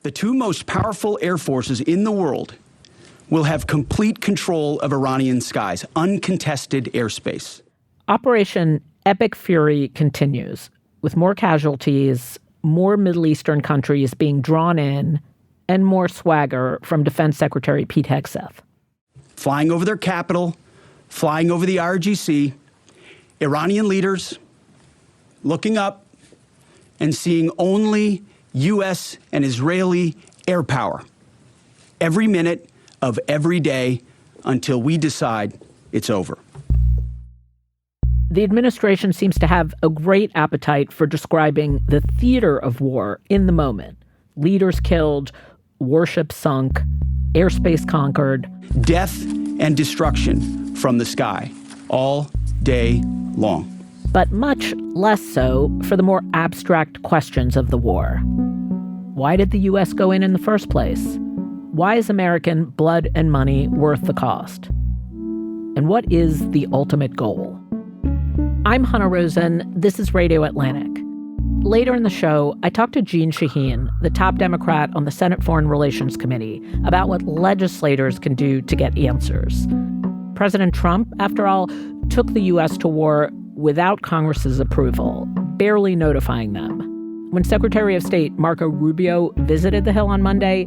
The two most powerful air forces in the world will have complete control of Iranian skies, uncontested airspace. Operation Epic Fury continues, with more casualties, more Middle Eastern countries being drawn in, and more swagger from Defense Secretary Pete Hegseth. Flying over their capital, flying over the RGC, Iranian leaders looking up and seeing only U.S. and Israeli air power every minute of every day until we decide it's over. The administration seems to have a great appetite for describing the theater of war in the moment. Leaders killed, warships sunk, airspace conquered. Death and destruction from the sky all day long. But much less so for the more abstract questions of the war. Why did the U.S. go in the first place? Why is American blood and money worth the cost? And what is the ultimate goal? I'm Hannah Rosen. This is Radio Atlantic. Later in the show, I talked to Jeanne Shaheen, the top Democrat on the Senate Foreign Relations Committee, about what legislators can do to get answers. President Trump, after all, took the U.S. to war without Congress's approval, barely notifying them. When Secretary of State Marco Rubio visited the Hill on Monday,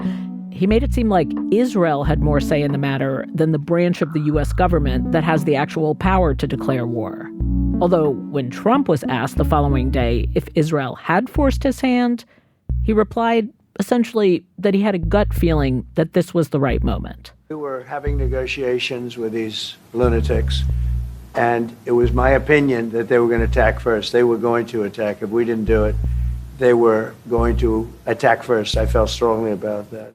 he made it seem like Israel had more say in the matter than the branch of the U.S. government that has the actual power to declare war. Although when Trump was asked the following day if Israel had forced his hand, he replied essentially that he had a gut feeling that this was the right moment. We were having negotiations with these lunatics, and it was my opinion that they were going to attack first. They were going to attack. If we didn't do it, they were going to attack first. I felt strongly about that.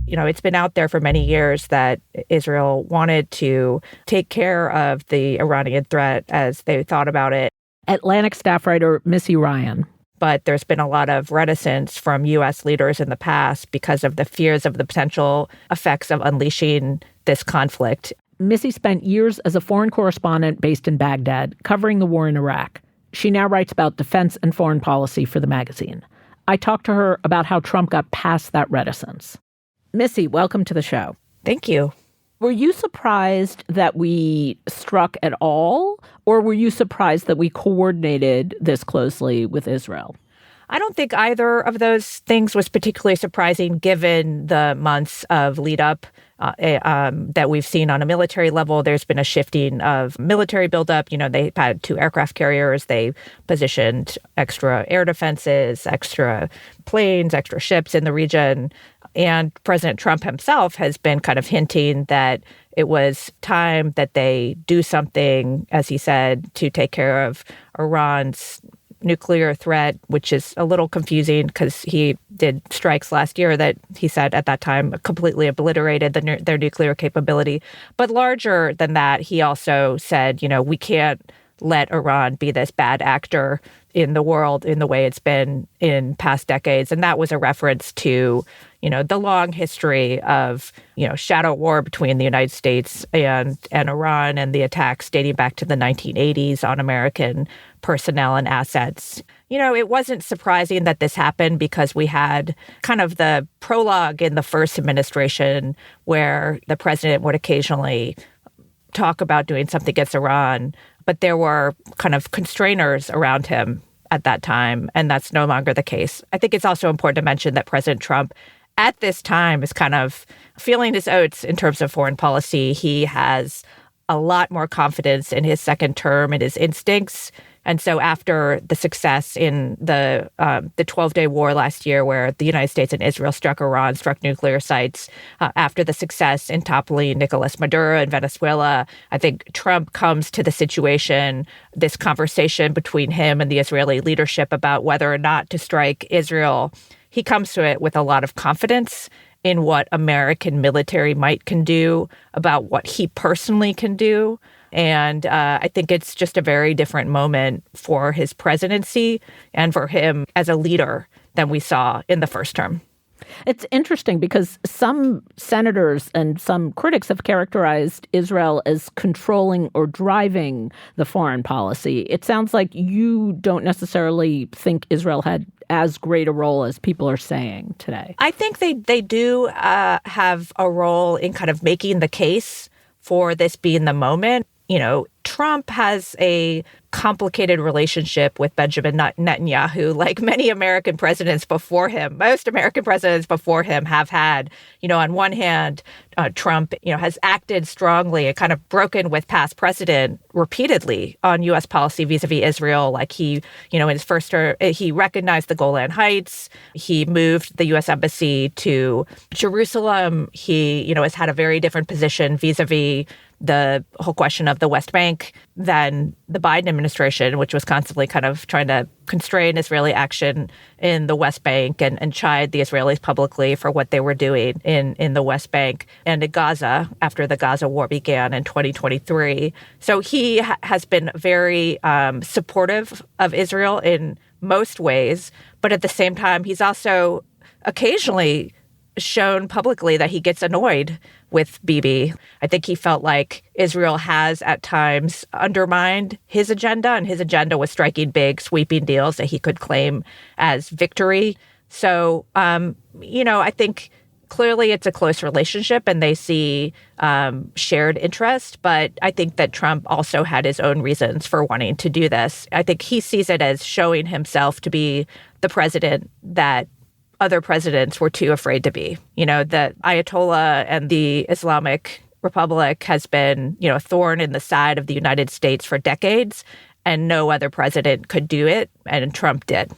You know, it's been out there for many years that Israel wanted to take care of the Iranian threat as they thought about it. Atlantic staff writer Missy Ryan. But there's been a lot of reticence from U.S. leaders in the past because of the fears of the potential effects of unleashing this conflict. Missy spent years as a foreign correspondent based in Baghdad, covering the war in Iraq. She now writes about defense and foreign policy for the magazine. I talked to her about how Trump got past that reticence. Missy, welcome to the show. Thank you. Were you surprised that we struck at all, or were you surprised that we coordinated this closely with Israel? I don't think either of those things was particularly surprising given the months of lead up that we've seen on a military level. There's been a shifting of military buildup. You know, they had 2 aircraft carriers. They positioned extra air defenses, extra planes, extra ships in the region. And President Trump himself has been kind of hinting that it was time that they do something, as he said, to take care of Iran's nuclear threat, which is a little confusing because he did strikes last year that he said at that time completely obliterated their nuclear capability. But larger than that, he also said, you know, we can't let Iran be this bad actor in the world in the way it's been in past decades. And that was a reference to, you know, the long history of, you know, shadow war between the United States and Iran and the attacks dating back to the 1980s on American personnel and assets. You know, it wasn't surprising that this happened because we had kind of the prologue in the first administration where the president would occasionally talk about doing something against Iran, but there were kind of constrainers around him at that time, and that's no longer the case. I think it's also important to mention that President Trump at this time is kind of feeling his oats in terms of foreign policy. He has a lot more confidence in his second term and his instincts. And so after the success in the 12-day war last year, where the United States and Israel struck Iran, struck nuclear sites, after the success in toppling Nicolas Maduro in Venezuela, I think Trump comes to the situation, this conversation between him and the Israeli leadership about whether or not to strike Israel. He comes to it with a lot of confidence in what American military might can do, about what he personally can do. And I think it's just a very different moment for his presidency and for him as a leader than we saw in the first term. It's interesting because some senators and some critics have characterized Israel as controlling or driving the foreign policy. It sounds like you don't necessarily think Israel had as great a role as people are saying today? I think they do have a role in kind of making the case for this being the moment. You know, Trump has a complicated relationship with Benjamin Netanyahu, like many American presidents before him. Most American presidents before him have had. You know, on one hand, Trump, has acted strongly and kind of broken with past precedent repeatedly on U.S. policy vis-a-vis Israel. Like he, in his first term, he recognized the Golan Heights. He moved the U.S. embassy to Jerusalem. He, has had a very different position vis-a-vis the whole question of the West Bank than the Biden administration, which was constantly kind of trying to constrain Israeli action in the West Bank and chide the Israelis publicly for what they were doing in the West Bank and in Gaza after the Gaza war began in 2023. So he has been very supportive of Israel in most ways, but at the same time, he's also occasionally shown publicly that he gets annoyed with Bibi. I think he felt like Israel has at times undermined his agenda, and his agenda was striking big, sweeping deals that he could claim as victory. So, I think clearly it's a close relationship and they see shared interest. But I think that Trump also had his own reasons for wanting to do this. I think he sees it as showing himself to be the president that other presidents were too afraid to be. The Ayatollah and the Islamic Republic has been, a thorn in the side of the United States for decades, and no other president could do it, and Trump did.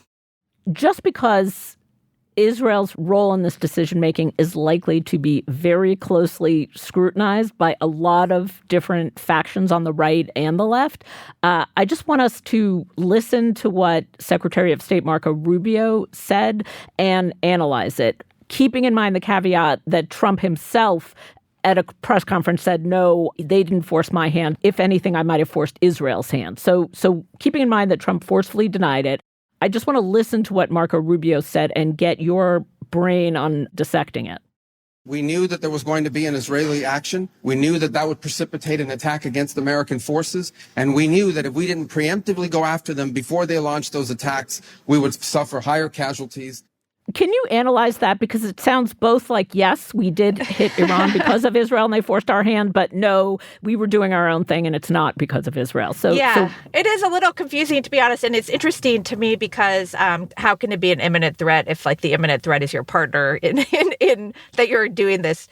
Just because Israel's role in this decision-making is likely to be very closely scrutinized by a lot of different factions on the right and the left, I just want us to listen to what Secretary of State Marco Rubio said and analyze it, keeping in mind the caveat that Trump himself at a press conference said, no, they didn't force my hand. If anything, I might have forced Israel's hand. So keeping in mind that Trump forcefully denied it, I just want to listen to what Marco Rubio said and get your brain on dissecting it. We knew that there was going to be an Israeli action. We knew that that would precipitate an attack against American forces. And we knew that if we didn't preemptively go after them before they launched those attacks, we would suffer higher casualties. Can you analyze that? Because it sounds both like, yes, we did hit Iran because of Israel and they forced our hand, but no, we were doing our own thing and it's not because of Israel. So it is a little confusing, to be honest. And it's interesting to me because how can it be an imminent threat if the imminent threat is your partner in that you're doing this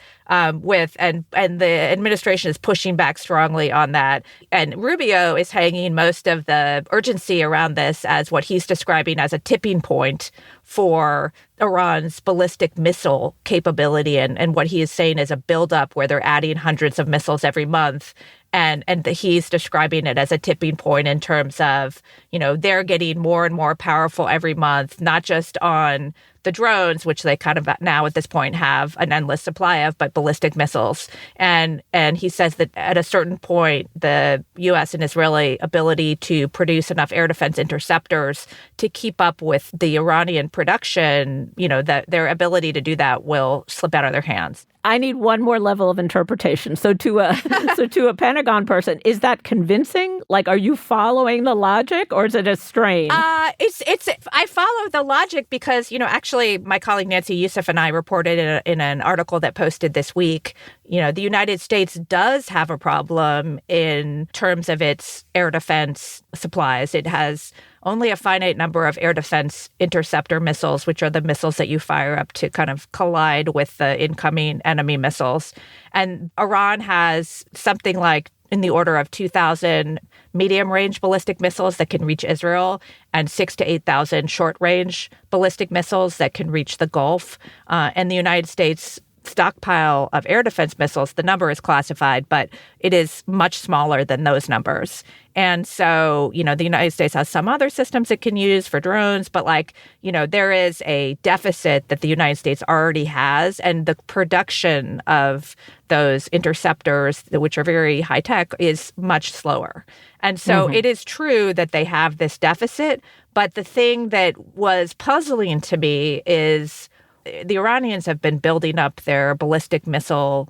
with, and the administration is pushing back strongly on that. And Rubio is hanging most of the urgency around this as what he's describing as a tipping point for Iran's ballistic missile capability. And what he is saying is a buildup where they're adding hundreds of missiles every month. And he's describing it as a tipping point in terms of, they're getting more and more powerful every month, not just on the drones, which they kind of now at this point have an endless supply of, but ballistic missiles. And he says that at a certain point, the U.S. and Israeli ability to produce enough air defense interceptors to keep up with the Iranian production, that their ability to do that will slip out of their hands. I need one more level of interpretation. So to a Pentagon person, is that convincing? Like, are you following the logic or is it a strain? I follow the logic because, actually my colleague Nancy Youssef and I reported in an article that posted this week, the United States does have a problem in terms of its air defense supplies. It has only a finite number of air defense interceptor missiles, which are the missiles that you fire up to kind of collide with the incoming enemy missiles. And Iran has something like in the order of 2,000 medium-range ballistic missiles that can reach Israel and 6,000 to 8,000 short-range ballistic missiles that can reach the Gulf. And the United States stockpile of air defense missiles, the number is classified, but it is much smaller than those numbers. And so, the United States has some other systems it can use for drones, but there is a deficit that the United States already has. And the production of those interceptors, which are very high tech, is much slower. And so it is true that they have this deficit. But the thing that was puzzling to me is the Iranians have been building up their ballistic missile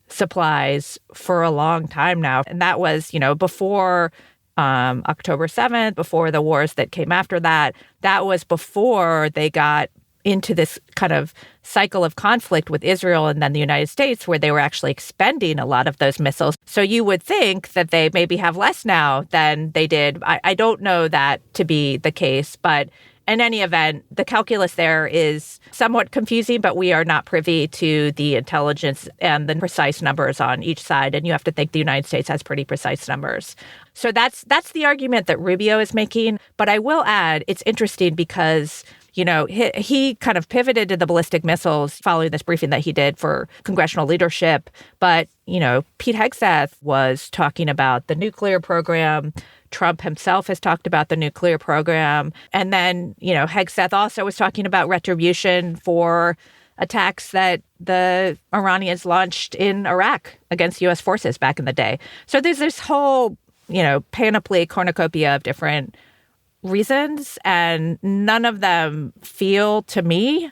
supplies for a long time now. And that was, before October 7th, before the wars that came after that. That was before they got into this kind of cycle of conflict with Israel and then the United States, where they were actually expending a lot of those missiles. So you would think that they maybe have less now than they did. I don't know that to be the case, but in any event, the calculus there is somewhat confusing, but we are not privy to the intelligence and the precise numbers on each side. And you have to think the United States has pretty precise numbers. So that's the argument that Rubio is making. But I will add, it's interesting because, you know, he kind of pivoted to the ballistic missiles following this briefing that he did for congressional leadership. But, you know, Pete Hegseth was talking about the nuclear program. Trump himself has talked about the nuclear program. And then, you know, Hegseth also was talking about retribution for attacks that the Iranians launched in Iraq against U.S. forces back in the day. So there's this whole, you know, panoply, cornucopia of different reasons, and none of them feel to me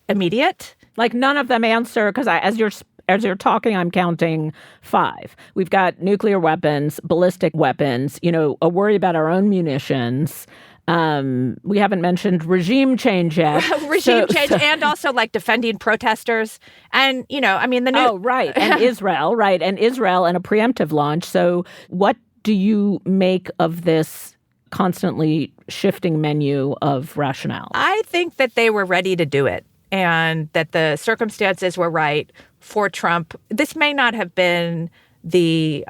immediate. Like none of them answer, because as you're talking, I'm counting 5. We've got nuclear weapons, ballistic weapons, you know, a worry about our own munitions. We haven't mentioned regime change yet. And also like defending protesters. And, you know, I mean, and Israel, and Israel and a preemptive launch. So what do you make of this constantly shifting menu of rationale? I think that they were ready to do it and that the circumstances were right for Trump. This may not have been the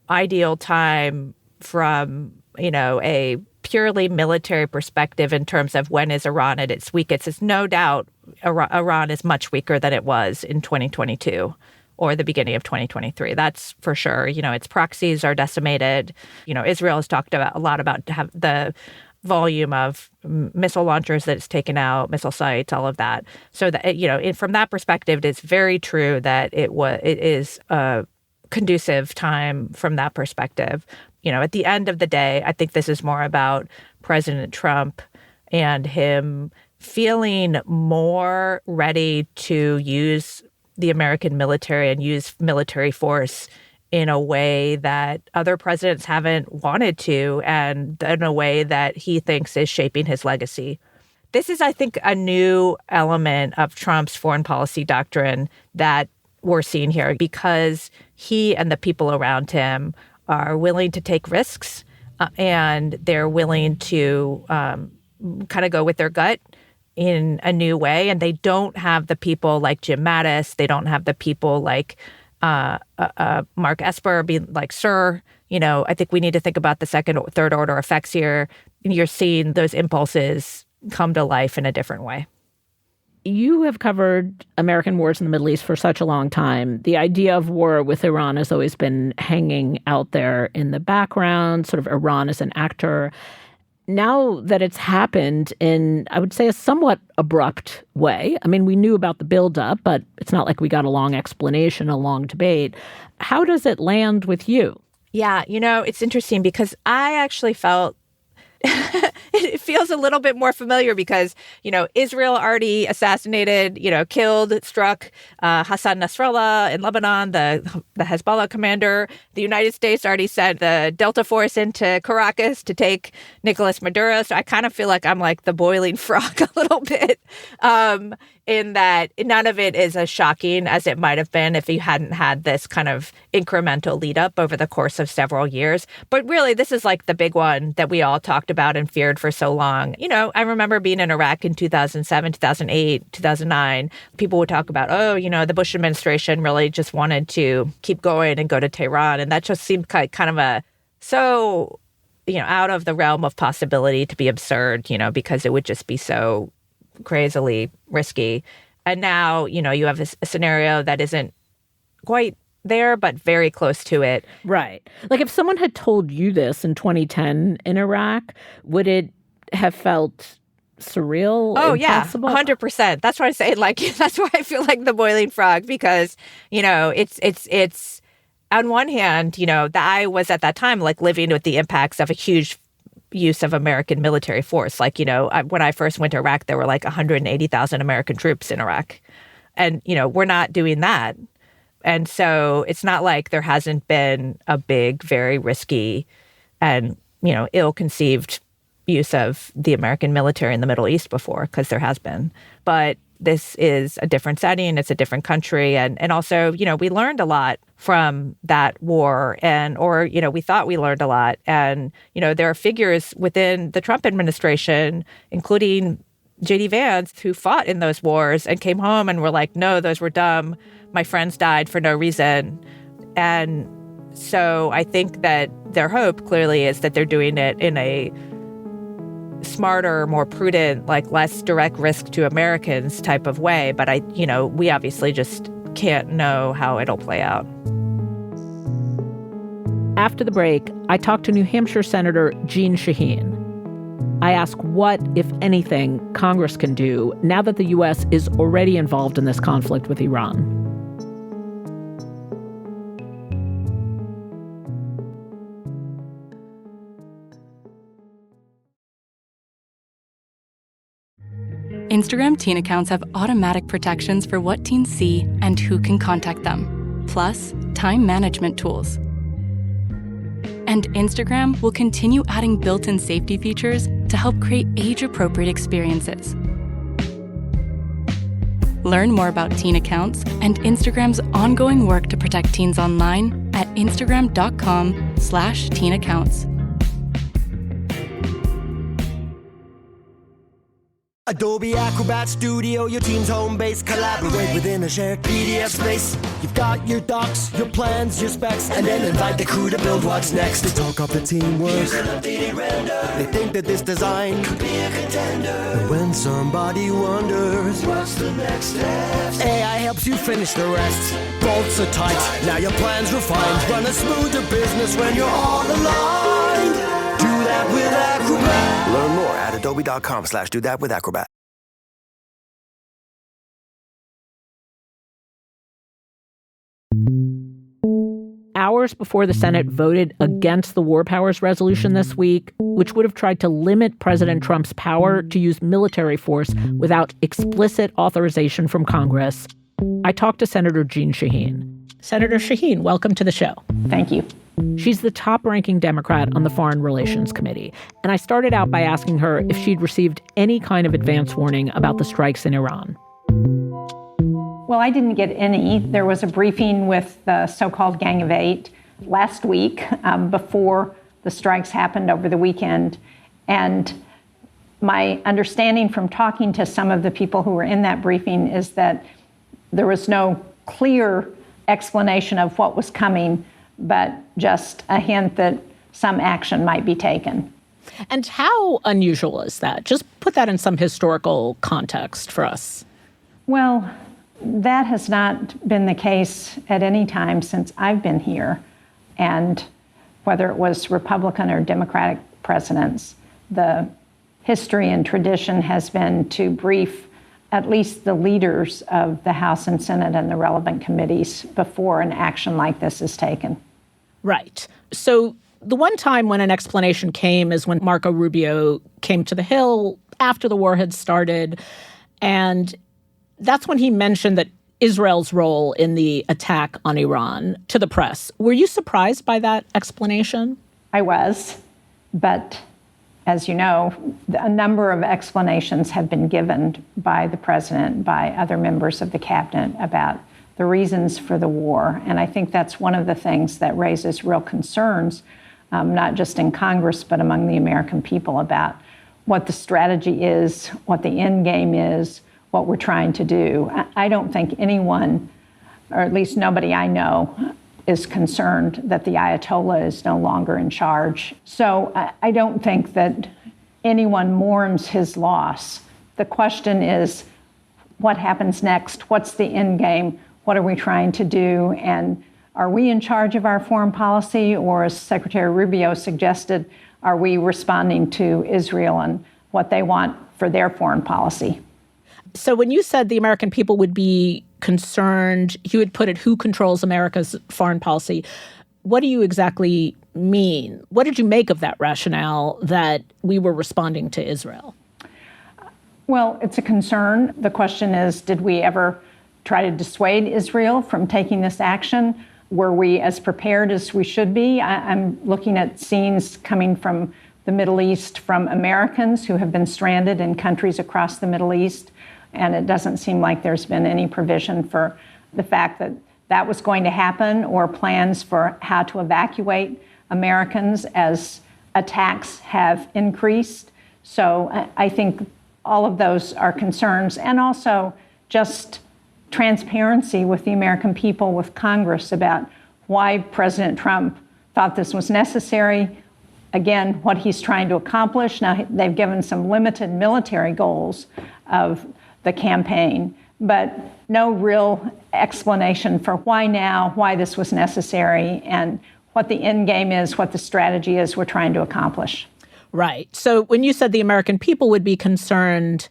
ideal time from, you know, a purely military perspective in terms of when is Iran at its weakest. It's no doubt Iran is much weaker than it was in 2022 or the beginning of 2023. That's for sure. You know, its proxies are decimated. You know, Israel has talked a lot about the volume of missile launchers that it's taken out, missile sites, all of that. So that, you know, from that perspective, it's very true that it is a conducive time from that perspective. You know, at the end of the day, I think this is more about President Trump and him feeling more ready to use the American military and use military force in a way that other presidents haven't wanted to, and in a way that he thinks is shaping his legacy. This is, I think, a new element of Trump's foreign policy doctrine that we're seeing here, because he and the people around him are willing to take risks and they're willing to kind of go with their gut in a new way. And they don't have the people like Jim Mattis. They don't have the people like Mark Esper being like, sir, you know, I think we need to think about the second or third order effects here. And you're seeing those impulses come to life in a different way. You have covered American wars in the Middle East for such a long time. The idea of war with Iran has always been hanging out there in the background, sort of Iran as an actor. Now that it's happened in, I would say, a somewhat abrupt way. I mean, we knew about the buildup, but it's not like we got a long explanation, a long debate. How does it land with you? Yeah, you know, it's interesting because I actually felt it feels a little bit more familiar because, you know, Israel already assassinated, you know, killed, struck Hassan Nasrallah in Lebanon, the Hezbollah commander. The United States already sent the Delta Force into Caracas to take Nicolas Maduro. So I kind of feel like I'm like the boiling frog a little bit, in that none of it is as shocking as it might have been if you hadn't had this kind of incremental lead up over the course of several years. But really, this is like the big one that we all talked about and feared for so long. You know, I remember being in Iraq in 2007, 2008, 2009. People would talk about, oh, you know, the Bush administration really just wanted to keep going and go to Tehran. And that just seemed kind of so, you know, out of the realm of possibility to be absurd, you know, because it would just be so crazily risky. And now, you know, you have a scenario that isn't quite there, but very close to it. Right. Like if someone had told you this in 2010 in Iraq, would it have felt surreal? Oh, impossible? Yeah, 100%. That's why I say, like, that's why I feel like the boiling frog, because, you know, it's on one hand, you know, I was at that time like living with the impacts of a huge use of American military force. Like, you know, when I first went to Iraq, there were like 180,000 American troops in Iraq. And, you know, we're not doing that. And so it's not like there hasn't been a big, very risky and, ill-conceived use of the American military in the Middle East before, because there has been. But this is a different setting. It's a different country. And also, we learned a lot from that war we thought we learned a lot. And, there are figures within the Trump administration, including J.D. Vance, who fought in those wars and came home and were like, no, those were dumb. My friends died for no reason. And so I think that their hope clearly is that they're doing it in a smarter, more prudent, less direct risk to Americans type of way. But we obviously just can't know how it'll play out. After the break, I talked to New Hampshire Senator Jeanne Shaheen. I ask what, if anything, Congress can do now that the U.S. is already involved in this conflict with Iran. Instagram teen accounts have automatic protections for what teens see and who can contact them, plus time management tools. And Instagram will continue adding built-in safety features to help create age-appropriate experiences. Learn more about teen accounts and Instagram's ongoing work to protect teens online at instagram.com/teen accounts. Adobe Acrobat Studio, your team's home base. Collaborate within a shared PDF space. You've got your docs, your plans, your specs, and then invite the crew to build what's next. They talk up the teamwork. Here's an updated render. They think that this design could be a contender. And when somebody wonders what's the next step, AI helps you finish the rest. Bolts are tight, now your plan's refined. Run a smoother business when you're all aligned. Do that with Acrobat. Learn more at adobe.com/do-that-with-Acrobat. Hours before the Senate voted against the War Powers Resolution this week, which would have tried to limit President Trump's power to use military force without explicit authorization from Congress, I talked to Senator Jeanne Shaheen. Senator Shaheen, welcome to the show. Thank you. She's the top-ranking Democrat on the Foreign Relations Committee, and I started out by asking her if she'd received any kind of advance warning about the strikes in Iran. Well, I didn't get any. There was a briefing with the so-called Gang of Eight last week before the strikes happened over the weekend, and my understanding from talking to some of the people who were in that briefing is that there was no clear explanation of what was coming, but just a hint that some action might be taken. And how unusual is that? Just put that in some historical context for us. Well, that has not been the case at any time since I've been here. And whether it was Republican or Democratic presidents, the history and tradition has been to brief at least the leaders of the House and Senate and the relevant committees before an action like this is taken. Right. So the one time when an explanation came is when Marco Rubio came to the Hill after the war had started. And that's when he mentioned that Israel's role in the attack on Iran to the press. Were you surprised by that explanation? I was, but as you know, a number of explanations have been given by the president, by other members of the cabinet about the reasons for the war. And I think that's one of the things that raises real concerns, not just in Congress, but among the American people about what the strategy is, what the end game is, what we're trying to do. I don't think anyone, or at least nobody I know, is concerned that the Ayatollah is no longer in charge. So I don't think that anyone mourns his loss. The question is, what happens next? What's the end game? What are we trying to do? And are we in charge of our foreign policy? Or, as Secretary Rubio suggested, are we responding to Israel and what they want for their foreign policy? So when you said the American people would be concerned, you would put it, who controls America's foreign policy? What do you exactly mean? What did you make of that rationale that we were responding to Israel? Well, it's a concern. The question is, did we ever try to dissuade Israel from taking this action? were we as prepared as we should be? I'm looking at scenes coming from the Middle East from Americans who have been stranded in countries across the Middle East, and it doesn't seem like there's been any provision for the fact that that was going to happen or plans for how to evacuate Americans as attacks have increased. So I think all of those are concerns, and also just transparency with the American people, with Congress, about why President Trump thought this was necessary. Again, what he's trying to accomplish. Now, they've given some limited military goals of the campaign, but no real explanation for why now, why this was necessary, and what the end game is, what the strategy is we're trying to accomplish. Right. So when you said the American people would be concerned,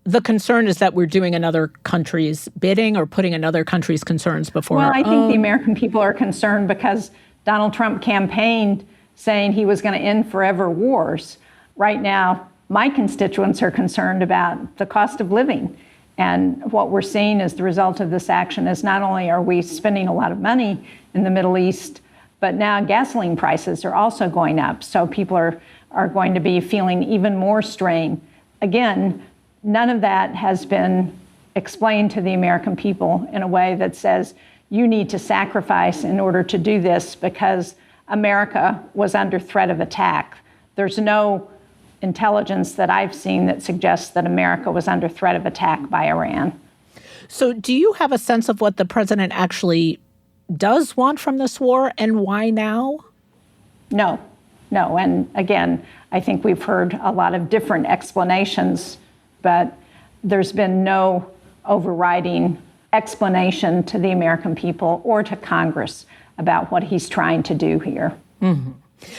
the concern is that we're doing another country's bidding or putting another country's concerns before our own? Well, I think the American people are concerned because Donald Trump campaigned saying he was going to end forever wars. Right now, my constituents are concerned about the cost of living. And what we're seeing as the result of this action is not only are we spending a lot of money in the Middle East, but now gasoline prices are also going up. So people are going to be feeling even more strain. Again, none of that has been explained to the American people in a way that says you need to sacrifice in order to do this because America was under threat of attack. There's no intelligence that I've seen that suggests that America was under threat of attack by Iran. So do you have a sense of what the president actually does want from this war and why now? No. And again, I think we've heard a lot of different explanations, but there's been no overriding explanation to the American people or to Congress about what he's trying to do here. Mm-hmm.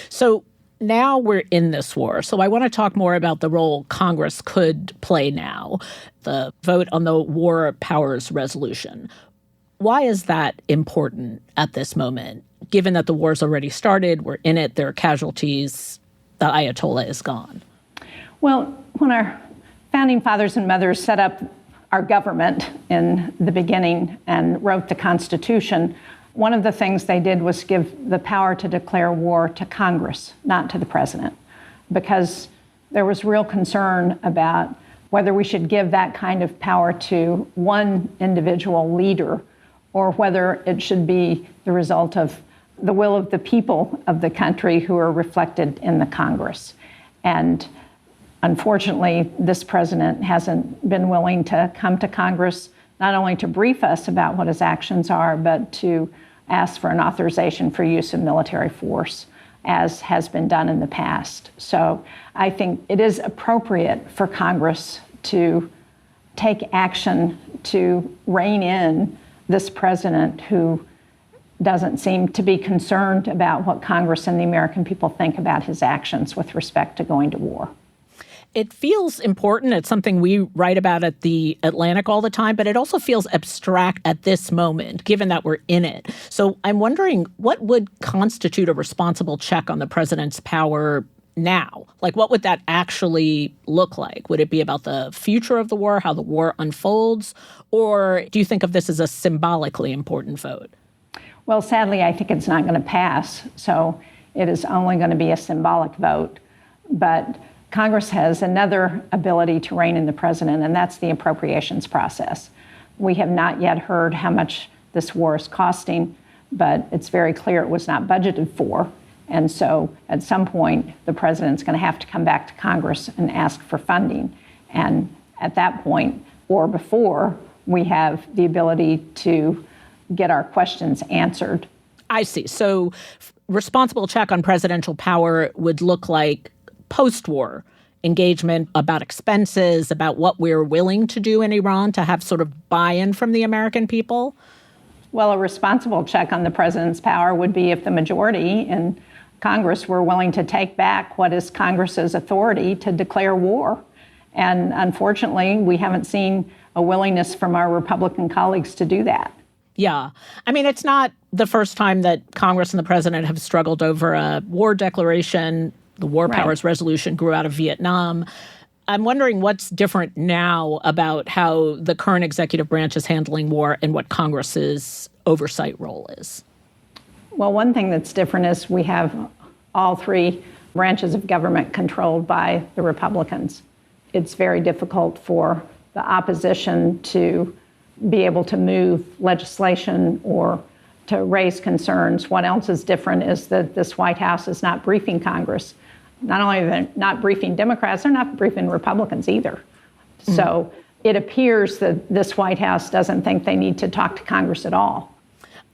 So now we're in this war. So I want to talk more about the role Congress could play now, the vote on the War Powers Resolution. Why is that important at this moment, given that the war's already started, we're in it, there are casualties, the Ayatollah is gone? Well, when our founding fathers and mothers set up our government in the beginning and wrote the Constitution, one of the things they did was give the power to declare war to Congress, not to the president, because there was real concern about whether we should give that kind of power to one individual leader or whether it should be the result of the will of the people of the country who are reflected in the Congress. And unfortunately, this president hasn't been willing to come to Congress, not only to brief us about what his actions are, but to ask for an authorization for use of military force, as has been done in the past. So I think it is appropriate for Congress to take action to rein in this president who doesn't seem to be concerned about what Congress and the American people think about his actions with respect to going to war. It feels important. It's something we write about at the Atlantic all the time, but it also feels abstract at this moment, given that we're in it. So I'm wondering, what would constitute a responsible check on the president's power now? Like, what would that actually look like? Would it be about the future of the war, how the war unfolds? Or do you think of this as a symbolically important vote? Well, sadly, I think it's not going to pass. So it is only going to be a symbolic vote. But Congress has another ability to rein in the president, and that's the appropriations process. We have not yet heard how much this war is costing, but it's very clear it was not budgeted for. And so at some point, the president's going to have to come back to Congress and ask for funding. And at that point, or before, we have the ability to get our questions answered. I see. So responsible check on presidential power would look like post-war engagement about expenses, about what we're willing to do in Iran to have sort of buy-in from the American people? Well, a responsible check on the president's power would be if the majority in Congress were willing to take back what is Congress's authority to declare war. And unfortunately, we haven't seen a willingness from our Republican colleagues to do that. Yeah. I mean, it's not the first time that Congress and the president have struggled over a war declaration. The War Powers Resolution grew out of Vietnam. I'm wondering what's different now about how the current executive branch is handling war and what Congress's oversight role is. Well, one thing that's different is we have all three branches of government controlled by the Republicans. It's very difficult for the opposition to be able to move legislation or to raise concerns. What else is different is that this White House is not briefing Congress. Not only are they not briefing Democrats, they're not briefing Republicans either. So it appears that this White House doesn't think they need to talk to Congress at all.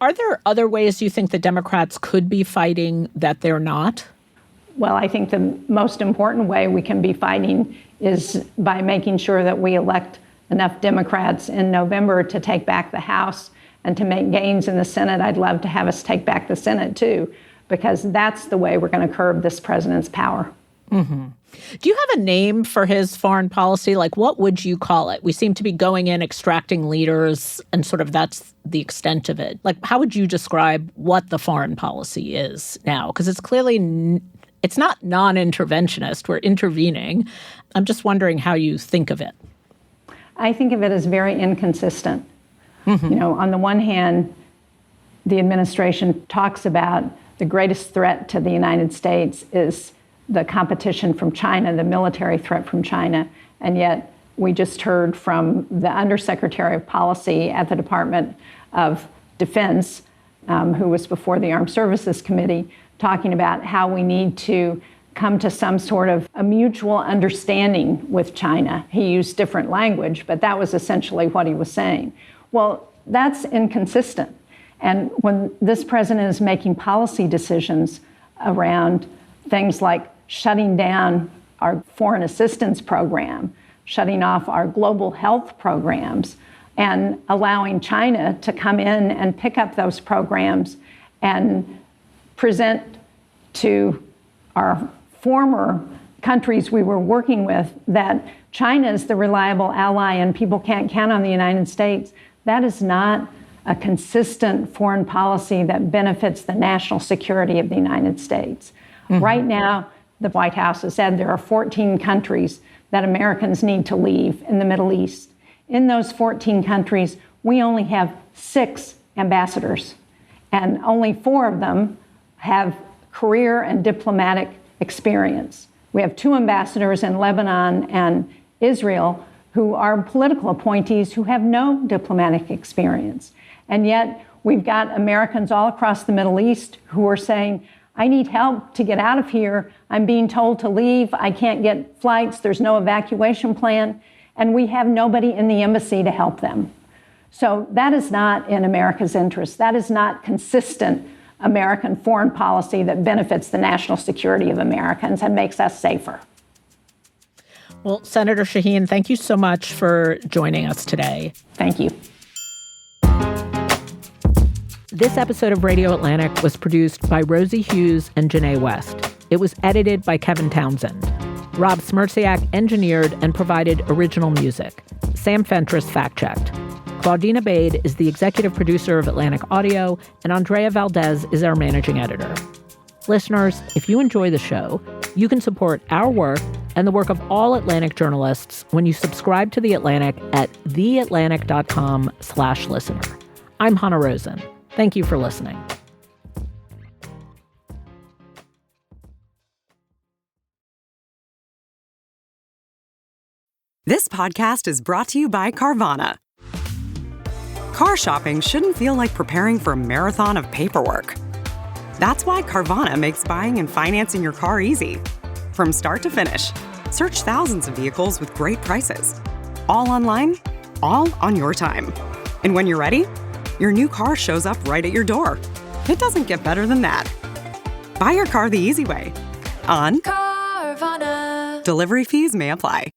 Are there other ways you think the Democrats could be fighting that they're not? Well, I think the most important way we can be fighting is by making sure that we elect enough Democrats in November to take back the House and to make gains in the Senate. I'd love to have us take back the Senate, too, because that's the way we're going to curb this president's power. Mm-hmm. Do you have a name for his foreign policy? Like, what would you call it? We seem to be going in, extracting leaders, and sort of that's the extent of it. Like, how would you describe what the foreign policy is now? Because it's clearly, it's not non-interventionist. We're intervening. I'm just wondering how you think of it. I think of it as very inconsistent. Mm-hmm. You know, on the one hand, the administration talks about the greatest threat to the United States is the competition from China, the military threat from China. And yet we just heard from the Undersecretary of Policy at the Department of Defense, who was before the Armed Services Committee, talking about how we need to come to some sort of a mutual understanding with China. He used different language, but that was essentially what he was saying. Well, that's inconsistent. And when this president is making policy decisions around things like shutting down our foreign assistance program, shutting off our global health programs, and allowing China to come in and pick up those programs and present to our former countries we were working with that China is the reliable ally and people can't count on the United States, that is not a consistent foreign policy that benefits the national security of the United States. Mm-hmm. Right now, the White House has said there are 14 countries that Americans need to leave in the Middle East. In those 14 countries, we only have 6 ambassadors, and only 4 of them have career and diplomatic experience. We have 2 ambassadors in Lebanon and Israel who are political appointees who have no diplomatic experience. And yet we've got Americans all across the Middle East who are saying, I need help to get out of here. I'm being told to leave. I can't get flights. There's no evacuation plan. And we have nobody in the embassy to help them. So that is not in America's interest. That is not consistent American foreign policy that benefits the national security of Americans and makes us safer. Well, Senator Shaheen, thank you so much for joining us today. Thank you. This episode of Radio Atlantic was produced by Rosie Hughes and Janae West. It was edited by Kevin Townsend. Rob Smerciak engineered and provided original music. Sam Fentress fact-checked. Claudina Bade is the executive producer of Atlantic Audio, and Andrea Valdez is our managing editor. Listeners, if you enjoy the show, you can support our work and the work of all Atlantic journalists when you subscribe to The Atlantic at theatlantic.com/listener. I'm Hannah Rosen. Thank you for listening. This podcast is brought to you by Carvana. Car shopping shouldn't feel like preparing for a marathon of paperwork. That's why Carvana makes buying and financing your car easy. From start to finish, search thousands of vehicles with great prices. All online, all on your time. And when you're ready, your new car shows up right at your door. It doesn't get better than that. Buy your car the easy way. On Carvana. Delivery fees may apply.